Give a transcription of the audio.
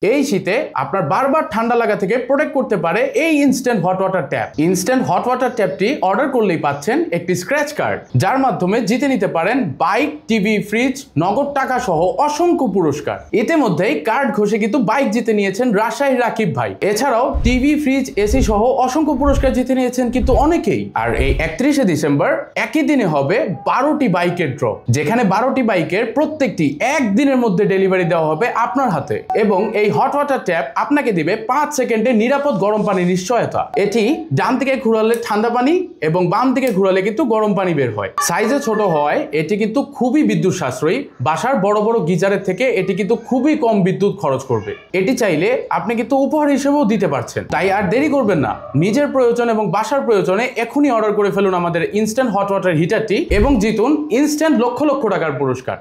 এই শীতে আপনার বারবার ঠান্ডা লাগা থেকে প্রোটেক্ট করতে পারে এই instant hot water tap. Instant hot water ট্যাপটি অর্ডার করলেই পাচ্ছেন একটি স্ক্র্যাচ কার্ড, যার মাধ্যমে জিতে নিতে পারেন বাইক, টিভি, ফ্রিজ, নগদ টাকা সহ অসংখ্য পুরস্কার। ইতিমধ্যেই কার্ড ঘষে কিন্তু বাইক জিতে নিয়েছেন রাজশাহীর রাকিব ভাই। এছাড়াও টিভি, ফ্রিজ, এসি সহ অসংখ্য পুরস্কার জিতে নিয়েছেন কিন্তু অনেকেই। আর এই 31শে ডিসেম্বর একই দিনে হবে 12টি বাইকের ড্র, যেখানে 12টি বাইকের প্রত্যেকটি একদিনের মধ্যে ডেলিভারি দেওয়া হবে আপনার হাতে। এবং এই হট ওয়াটার ট্যাপ আপনাকে দিবে 5 সেকেন্ডে নিরাপদ গরম পানির নিশ্চয়তা। এটি ডান দিকে ঘুরালে ঠান্ডা পানি এবং বাম দিকে ঘুরালে কিন্তু গরম পানি বের হয়। সাইজে ছোট হওয়ায় এটি কিন্তু খুবই বিদ্যুৎ সাশ্রয়ী। বাসার বড় বড় গিজারের থেকে এটি কিন্তু খুবই কম বিদ্যুৎ খরচ করবে। এটি চাইলে আপনি কিন্তু উপহার হিসেবেও দিতে পারছেন। তাই আর দেরি করবেন না, নিজের প্রয়োজন এবং বাসার প্রয়োজনে এখনই অর্ডার করে ফেলুন আমাদের ইনস্ট্যান্ট হট ওয়াটার হিটারটি এবং জিতুন ইনস্ট্যান্ট লক্ষ লক্ষ টাকার পুরস্কার।